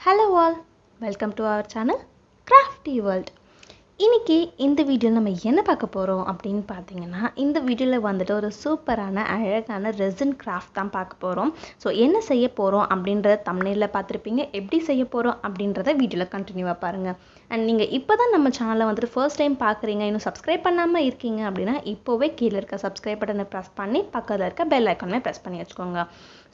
Hello all, welcome to our channel Craftiiee World. இன்னைக்கு இந்த வீடியோல நம்ம என்ன பார்க்க போறோம் அப்படினு பாத்தீங்கன்னா இந்த வீடியோல வந்துட்டு ஒரு சூப்பரான அழகான ரெசின் கிராஃப்ட் தான் பார்க்க போறோம். சோ என்ன செய்ய போறோம் அப்படிங்கறத தம்ப்நெயில்ல பார்த்திருப்பீங்க. எப்படி செய்ய போறோம் அப்படிங்கறத வீடியோல கண்டினியூவா பாருங்க. and நீங்க இப்போதான் நம்ம சேனலை வந்துட்டு ஃபர்ஸ்ட் டைம் பார்க்கறீங்க இன்னும் சப்ஸ்கிரைப் பண்ணாம இருக்கீங்க அப்படினா இப்போவே கீழ இருக்க சப்ஸ்கிரைப் பட்டனை பிரஸ் பண்ணி பக்கத்துல இருக்க பெல் ஐகானை பிரஸ் பண்ணி வச்சுக்கோங்க.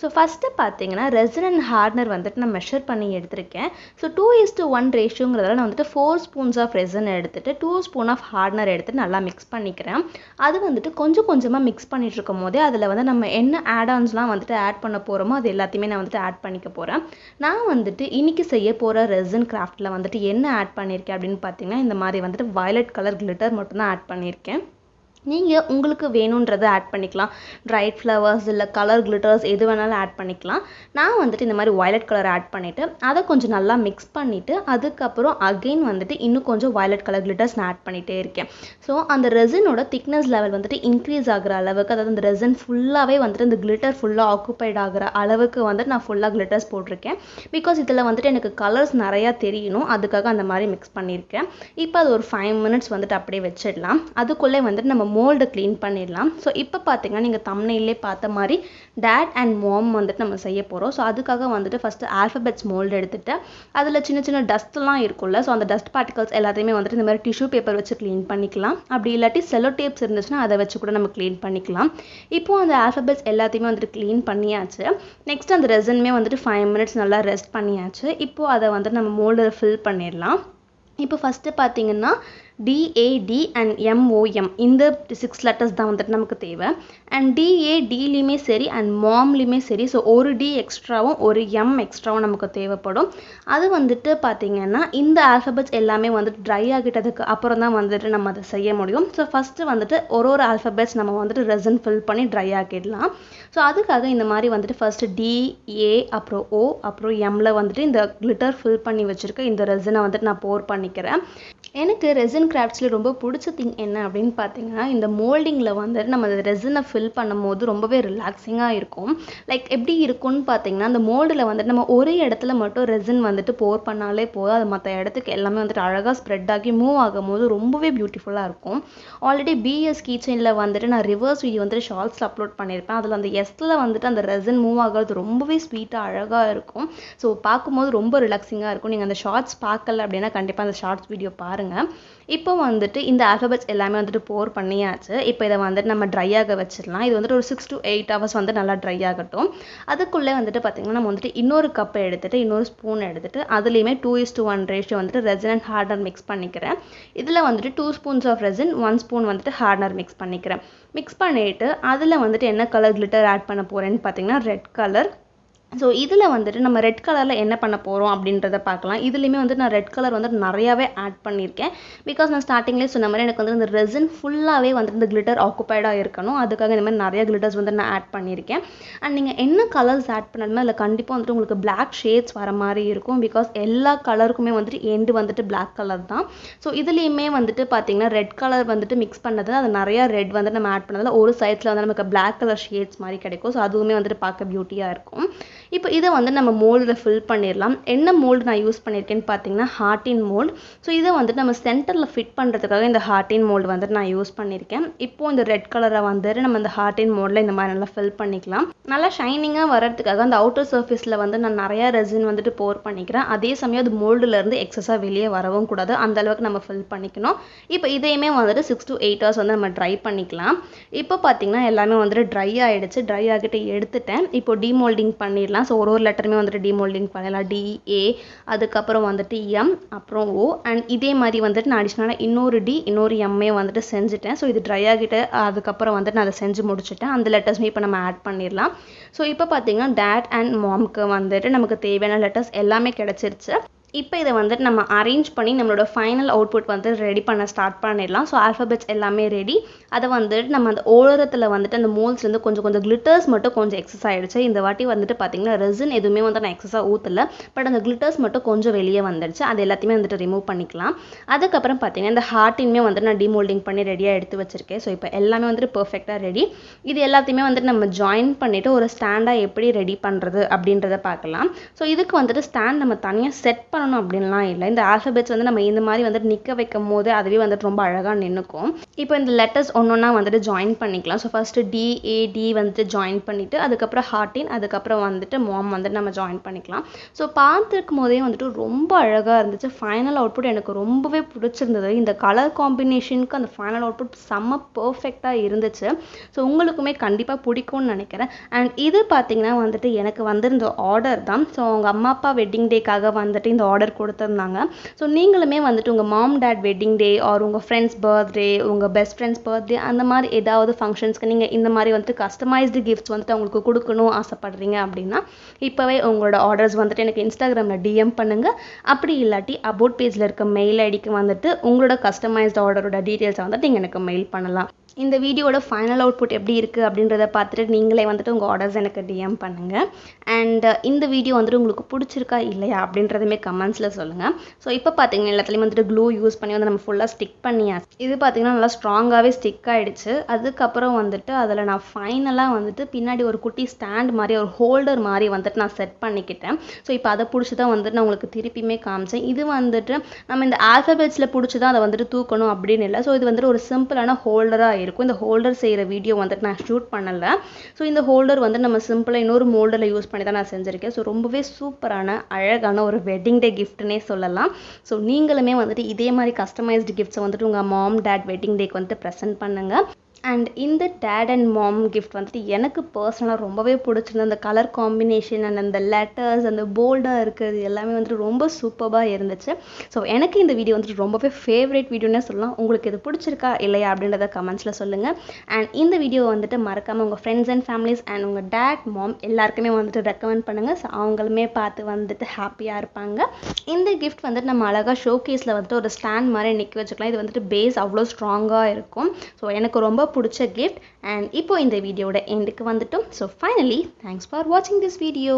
சோ ஃபர்ஸ்ட் பாத்தீங்கன்னா ரெசின் and ஹார்ட்னர் வந்துட்டு நான் மெஷர் பண்ணி எடுத்துர்க்கேன். சோ 2:1 ரேஷியோங்கறதால நான் வந்துட்டு 4 ஸ்பூன்ஸ் ஆஃப் ரெசின் எடுத்துட்டு 2 ஸ்பூன் ஆஃப் ஹார்ட்னர் எடுத்து நல்லா mix பண்ணிக்கிறேன். அது வந்துட்டு கொஞ்சம் கொஞ்சமா mix பண்ணிட்டு இருக்கும்போதே அதுல வந்து நம்ம என்ன ஆட்-ஆன்ஸ்லாம் வந்துட்டு ஆட் பண்ண போறோமோ அது எல்லாத்தையுமே நான் வந்துட்டு ஆட் பண்ணிக்க போறேன். நான் வந்துட்டு இன்னைக்கு செய்ய போற ரெசின் கிராஃப்ட்ல வந்துட்டு என்ன ஆட் பண்ணிருக்கேன் அப்படினு பாத்தீங்கன்னா இந்த மாதிரி வந்துட்டு violet கலர் glitter மட்டும் தான் ஆட் பண்ணிருக்கேன். நீங்க உங்களுக்கு வேணும்ன்றதை ஆட் பண்ணிக்கலாம். dried flowers இல்ல கலர் glitters எது வேணாலும் ஆட் பண்ணிக்கலாம். நான் வந்துட்டு இந்த மாதிரி violet கலர் ஆட் பண்ணிட்டு அதை கொஞ்சம் நல்லா mix பண்ணிட்டு அதுக்கு அப்புறம் again வந்துட்டு இன்னும் கொஞ்சம் violet கலர் glitters நான் ஆட் பண்ணிட்டே இருக்கேன். சோ அந்த ரெசினோட thickness level வந்துட்டு increase ஆகுற அளவுக்கு அதாவது அந்த ரெசின் ஃபுல்லாவே வந்துட்டு இந்த glitter ஃபுல்லா ஆக்குபைட் ஆகுற அளவுக்கு வந்துட்டு நான் ஃபுல்லா glitters போட்டுருக்கேன். because இதல வந்துட்டு எனக்கு கலர்ஸ் நிறைய தெரியணும் அதுக்காக அந்த மாதிரி mix பண்ணிருக்கேன். இப்போ அது ஒரு 5 minutes வந்துட்டு அப்படியே வெச்சிடலாம். அதுக்குள்ளே வந்துட்டு நம்ம mold clean பண்ணிடலாம். சோ இப்போ பாத்தீங்கன்னா நீங்க thumbnailலே பார்த்த மாதிரி dad and mom வந்துட்டு நம்ம செய்ய போறோம். சோ அதுக்காக வந்துட்டு first alphabets mold எடுத்துட்டு அதுல சின்ன சின்ன dust எல்லாம் இருக்கும்ல சோ அந்த dust particles எல்லாத்தையுமே வந்துட்டு இந்த மாதிரி tissue paper வச்சு clean பண்ணிக்கலாம். அப்படி இல்லாட்டி cello tapes இருந்துச்சுனா அதை வச்சு கூட நம்ம clean பண்ணிக்கலாம். இப்போ அந்த alphabets எல்லாத்தையுமே வந்துட்டு clean பண்ணியாச்சு. next அந்த resinமே வந்துட்டு 5 minutes நல்லா ரெஸ்ட் பண்ணியாச்சு. இப்போ அதை வந்து நம்ம moldல fill பண்ணிடலாம். இப்போ first பாத்தீங்கன்னா DAD and MOM இந்த 6 letters தான் வந்துட்டு நமக்கு தேவை. and DAD லியுமே சரி and MOM லியுமே சரி சோ ஒரு D எக்ஸ்ட்ராவும் ஒரு M எக்ஸ்ட்ராவும் நமக்கு தேவைப்படும். அது வந்துட்டு பாத்தீங்கன்னா இந்த alphabets எல்லாமே வந்துட்டு dry ஆகிட்டதுக்கு அப்புறம் தான் வந்துட்டு நம்ம அதை செய்ய முடியும். சோ ஃபர்ஸ்ட் வந்துட்டு ஒரு alphabets நம்ம வந்துட்டு resin fill பண்ணி dry ஆக்கிடலாம். சோ அதுக்காக இந்த மாதிரி வந்துட்டு first D A அப்புறம் O அப்புறம் M ல வந்துட்டு இந்த glitter fill பண்ணி வச்சிருக்க இந்த resin-ஐ வந்துட்டு நான் pour பண்ணிக்கிறேன். எனக்கு resin craftsல ரொம்ப பிடிச்ச thing என்ன அப்படினு பாத்தீங்கன்னா இந்த moldingல வந்து நம்ம ரெசினை fill பண்ணும்போது ரொம்பவே ரிலாக்ஸிங்கா இருக்கும். லைக் எப்படி இருக்கும்னு பாத்தீங்கன்னா அந்த moldல வந்து நம்ம ஒரு இடத்துல மட்டும் resin வந்துட்டு pour பண்ணாலே போதும் அது மத்த இடத்துக்கு எல்லாமே வந்துட்டு அழகா ஸ்ப்ரெட் ஆகி மூவ் ஆகும்போது ரொம்பவே பியூட்டிஃபுல்லா இருக்கும். ஆல்ரெடி BS Keychianல வந்துட்டு நான் ரிவர்ஸ் வீடியோ வந்துட்டு ஷார்ட்ஸ்ல அப்லோட் பண்ணிருப்பேன். அதுல அந்த Sல வந்துட்டு அந்த resin மூவ் ஆகுறது ரொம்பவே ஸ்வீட்டா அழகா இருக்கும். சோ பாக்கும்போது ரொம்ப ரிலாக்ஸிங்கா இருக்கும். நீங்க அந்த ஷார்ட்ஸ் பார்க்கல அப்படினா கண்டிப்பா அந்த ஷார்ட்ஸ் வீடியோ பாருங்க. இப்போ வந்துட்டு இந்த alphabets எல்லாமே வந்துட்டு pour பண்ணியாச்சு. இப்போ இத வந்துட்டு நம்ம dry ஆக வச்சிரலாம். இது வந்துட்டு ஒரு 6 to 8 hours வந்து நல்லா dry ஆகட்டும். அதுக்குள்ள வந்துட்டு பாத்தீங்கன்னா நம்ம வந்துட்டு இன்னொரு கப் எடுத்துட்டு இன்னொரு ஸ்பூன் எடுத்துட்டு அதுலயுமே 2:1 ரேஷியோ வந்துட்டு resin and hardener mix பண்ணிக்கிறேன். இதுல வந்துட்டு 2 spoons of resin 1 spoon வந்துட்டு hardener mix பண்ணிக்கிறேன். mix பண்ணிட்டு அதுல வந்துட்டு என்ன கலர் glitter ஆட் பண்ண போறேன்னு பாத்தீங்கன்னா ரெட் கலர். சோ இதுல வந்துட்டு நம்ம ரெட் கலர்ல என்ன பண்ண போறோம் அப்படின்றத பார்க்கலாம். இதுலயுமே வந்து நான் ரெட் கலர் வந்து நிறையவே ஆட் பண்ணிருக்கேன். because நான் ஸ்டார்டிங்லயே சொன்ன மாதிரி எனக்கு வந்து இந்த resin ஃபுல்லாவே வந்து இந்த glitter ஆக்குபைடா இருக்கணும். அதுக்காக இந்த மாதிரி நிறைய glitters வந்து நான் ஆட் பண்ணிருக்கேன். and நீங்க என்ன கலர்ஸ் ஆட் பண்ணாலுமே அதுல கண்டிப்பா வந்துட்டு உங்களுக்கு black shades வர மாதிரி இருக்கும். because எல்லா கலருக்குமே வந்துட்டு எண்ட் வந்துட்டு black கலர் தான். சோ இதுலயுமே வந்துட்டு பாத்தீங்கன்னா ரெட் கலர் வந்துட்டு mix பண்ணது அது நிறைய ரெட் வந்து நம்ம ஆட் பண்ணதுல ஒரு சைடுல வந்து நமக்கு black கலர் ஷேட்ஸ் மாதிரி கிடைக்கும். சோ அதுவுமே வந்துட்டு பார்க்க பியூட்டியா இருக்கும். இப்போ இத வந்து நம்ம moldல fill பண்ணிரலாம். என்ன mold நான் யூஸ் பண்ணிருக்கேன்னு பாத்தீங்கன்னா ஹார்டின் mold. சோ இத வந்து நம்ம சென்டர்ல ஃபிட் பண்றதுக்காக இந்த ஹார்டின் mold வந்து நான் யூஸ் பண்ணிருக்கேன். இப்போ இந்த ரெட் கலரை வந்து நம்ம இந்த ஹார்டின் moldல இந்த மாதிரி நல்லா fill பண்ணிக்கலாம். நல்லா ஷைனிங்கா வரதுக்காக அந்த அவுட்டர் சர்ஃபேஸ்ல வந்து நான் நிறைய resin வந்துட்டு pour பண்ணிக்கிறேன். அதே சமயம் அது moldல இருந்து எக்ஸஸா வெளியே வரவும் கூடாது. அந்த அளவுக்கு நம்ம fill பண்ணிக்கணும். இப்போ இதையுமே வந்துட்டு 6 to 8 hours வந்து நம்ம dry பண்ணிக்கலாம். இப்போ பாத்தீங்கன்னா எல்லாமே வந்துட்டு dry ஆயிடுச்சு. dry ஆகிட்டு எடுத்துட்டேன். இப்போ demolding பண்ணிரலாம். சோ ஒரு லெட்டருமே வந்துட்டு demolding பண்ணலாம். D A அதுக்கு அப்புறம் வந்துட்டு M அப்புறம் O and இதே மாதிரி வந்துட்டு நான் அடிஷனலா இன்னொரு D இன்னொரு M வந்துட்டு செஞ்சுட்டேன். சோ இது dry ஆகிட்டு அதுக்கு அப்புறம் வந்துட்டு நான் அதை செஞ்சு முடிச்சிட்டேன். அந்த லெட்டர்ஸ்மே இப்போ நம்ம ஆட் பண்ணிரலாம். சோ இப்போ பாத்தீங்கன்னா dad and momக்கு வந்துட்டு நமக்கு தேவையான லெட்டர்ஸ் எல்லாமே கிடைச்சிருச்சு. இப்போ இதை வந்துட்டு நம்ம அரேஞ்ச் பண்ணி நம்மளோட ஃபைனல் அவுட்புட் வந்து ரெடி பண்ண ஸ்டார்ட் பண்ணிடலாம். ஸோ ஆல்ஃபபெட்ஸ் எல்லாமே ரெடி. அதை வந்துட்டு நம்ம அந்த ஓரத்தில் வந்துட்டு அந்த மோல்ஸ்லேருந்து கொஞ்சம் கொஞ்சம் கிளிட்டர்ஸ் மட்டும் கொஞ்சம் எக்ஸஸ் ஆகிடுச்சு. இந்த வாட்டி வந்துட்டு பார்த்தீங்கன்னா ரெசின் எதுவுமே வந்து நான் எக்ஸஸாக ஊற்றலை. பட் அந்த கிளிட்டர்ஸ் மட்டும் கொஞ்சம் வெளியே வந்துடுச்சு. அது எல்லாத்தையுமே வந்துட்டு ரிமூவ் பண்ணிக்கலாம். அதுக்கப்புறம் பார்த்தீங்கன்னா இந்த ஹார்ட்டின்மே வந்துட்டு நான் டிமோல்டிங் பண்ணி ரெடியாக எடுத்து வச்சிருக்கேன். ஸோ இப்போ எல்லாமே வந்துட்டு பர்ஃபெக்டாக ரெடி. இது எல்லாத்தையுமே வந்துட்டு நம்ம ஜாயின் பண்ணிவிட்டு ஒரு ஸ்டாண்டாக எப்படி ரெடி பண்ணுறது அப்படின்றத பார்க்கலாம். ஸோ இதுக்கு வந்துட்டு ஸ்டாண்ட் நம்ம தனியாக செட் பண்ணணும் அப்படின்லாம் இல்லை. இந்த ஆல்ஃபபெட்ஸ் வந்து நம்ம இந்த மாதிரி வந்துட்டு நிற்க வைக்கும் போது அதுவே வந்துட்டு ரொம்ப அழகாக நின்றுக்கும். இப்போ இந்த லெட்டர்ஸ் ஒன்றொன்னா வந்துட்டு ஜாயின் பண்ணிக்கலாம். ஸோ ஃபஸ்ட்டு DAD வந்துட்டு ஜாயின் பண்ணிவிட்டு அதுக்கப்புறம் ஹார்ட்டின், அதுக்கப்புறம் வந்துட்டு மாம் வந்துட்டு நம்ம ஜாயின் பண்ணிக்கலாம். ஸோ பார்த்துருக்கும் போதே வந்துட்டு ரொம்ப அழகாக இருந்துச்சு. ஃபைனல் அவுட்புட் எனக்கு ரொம்பவே பிடிச்சிருந்தது. இந்த கலர் காம்பினேஷனுக்கு அந்த ஃபைனல் அவுட்புட் செம்ம பர்ஃபெக்டாக இருந்துச்சு. ஸோ உங்களுக்குமே கண்டிப்பாக பிடிக்கும்னு நினைக்கிறேன். அண்ட் இது பார்த்தீங்கன்னா வந்துட்டு எனக்கு வந்திருந்த ஆர்டர் தான். ஸோ அவங்க அம்மா அப்பா வெட்டிங் டேக்காக வந்துட்டு இந்த ஆர்டர் கொடுத்துருந்தாங்க. ஸோ நீங்களுமே வந்துட்டு உங்கள் mom dad wedding day or உங்கள் ஃப்ரெண்ட்ஸ் பர்த்டே, உங்கள் பெஸ்ட் ஃப்ரெண்ட்ஸ் பர்த்டே, அந்த மாதிரி ஏதாவது ஃபங்க்ஷன்ஸ்க்கு நீங்கள் இந்த மாதிரி வந்துட்டு கஸ்டமைஸ்டு கிஃப்ட்ஸ் வந்துட்டு அவங்களுக்கு கொடுக்கணும் ஆசைப்படுறீங்க அப்படின்னா இப்போவே உங்களோட ஆர்டர்ஸ் வந்துட்டு எனக்கு இன்ஸ்டாகிராமில் DM பண்ணுங்கள். அப்படி இல்லாட்டி அபவுட் பேஜில் இருக்க மெயில் ஐடிக்கு வந்துட்டு உங்களோட கஸ்டமைஸ்டு ஆர்டரோட டீட்டெயில்ஸை வந்துட்டு நீங்கள் எனக்கு மெயில் பண்ணலாம். இந்த வீடியோட ஃபைனல் அவுட்புட் எப்படி இருக்குது அப்படின்றத பார்த்துட்டு நீங்களே வந்துட்டு உங்கள் ஆர்டர்ஸ் எனக்கு DM பண்ணுங்கள். அண்ட் இந்த வீடியோ வந்துட்டு உங்களுக்கு பிடிச்சிருக்கா இல்லையா அப்படின்றதுமே கமெண்ட்ஸில் சொல்லுங்கள். ஸோ இப்போ பார்த்தீங்கன்னா எல்லாத்துலேயும் வந்துட்டு க்ளூ யூஸ் பண்ணி வந்து நம்ம ஃபுல்லாக ஸ்டிக் பண்ணியாச்சு. இது பார்த்தீங்கன்னா நல்லா ஸ்ட்ராங்காகவே ஸ்டிக் ஆகிடுச்சு. அதுக்கப்புறம் வந்துட்டு அதில் நான் ஃபைனலாக வந்துட்டு பின்னாடி ஒரு குட்டி ஸ்டாண்ட் மாதிரி ஒரு ஹோல்டர் மாதிரி வந்துட்டு நான் செட் பண்ணிக்கிட்டேன். ஸோ இப்போ அதை பிடிச்சி தான் வந்துட்டு நான் உங்களுக்கு திருப்பியுமே காமிச்சேன். இது வந்துட்டு நம்ம இந்த ஆல்ஃபபெட்ஸில் பிடிச்சி தான் அதை வந்துட்டு தூக்கணும் அப்படின்னு இல்லை. ஸோ இது வந்துட்டு ஒரு சிம்பிளான ஹோல்டராக இருக்கும். இந்த ஹோல்டர் செய்கிற வீடியோ வந்துட்டு நான் ஷூட் பண்ணலை. ஸோ இந்த ஹோல்டர் வந்து நம்ம சிம்பிளாக இன்னொரு மோல்டரில் யூஸ் பண்ணி தான் நான் செஞ்சுருக்கேன். ஸோ ரொம்பவே சூப்பரான அழகான ஒரு வெட்டிங் டே கிஃப்ட்னே சொல்லலாம். ஸோ நீங்களுமே வந்துட்டு இதே மாதிரி கஸ்டமைஸ்டு கிஃப்ட்ஸை வந்துட்டு உங்கள் மாம் டேட் வெட்டிங் டேக்கு வந்துட்டு ப்ரெசென்ட் பண்ணுங்கள். அண்ட் இந்த டேட் அண்ட் மாம் கிஃப்ட் வந்துட்டு எனக்கு பர்சனலாக ரொம்பவே பிடிச்சிருந்தது. அந்த கலர் காம்பினேஷன் அண்ட் அந்த லெட்டர்ஸ் அந்த போல்டாக இருக்கிறது எல்லாமே வந்துட்டு ரொம்ப சூப்பராக இருந்துச்சு. ஸோ எனக்கு இந்த வீடியோ வந்துட்டு ரொம்பவே ஃபேவரட் வீடியோன்னே சொல்லலாம். உங்களுக்கு இது பிடிச்சிருக்கா இல்லையா அப்படின்றத கமெண்ட்ஸில் சொல்லுங்கள். அண்ட் இந்த வீடியோ வந்துட்டு மறக்காமல் உங்கள் ஃப்ரெண்ட்ஸ் அண்ட் ஃபேமிலிஸ் அண்ட் உங்கள் டேட் மாம் எல்லாருக்குமே வந்துட்டு ரெக்கமெண்ட் பண்ணுங்கள். ஸோ அவங்களுமே பார்த்து வந்துட்டு ஹாப்பியாக இருப்பாங்க. இந்த கிஃப்ட் வந்துட்டு நம்ம அழகாக ஷோகேஸில் வந்துட்டு ஒரு ஸ்டாண்ட் மாதிரி நிற்க வச்சுக்கலாம். இது வந்துட்டு பேஸ் அவ்வளோ ஸ்ட்ராங்காக இருக்கும். ஸோ எனக்கு ரொம்ப பிடிச்ச கிஃப்ட். அண்ட் இப்போ இந்த வீடியோட எண்டுக்கு வந்துட்டோம். ஸோ ஃபைனலி தேங்க்ஸ் ஃபார் வாட்சிங் திஸ் வீடியோ.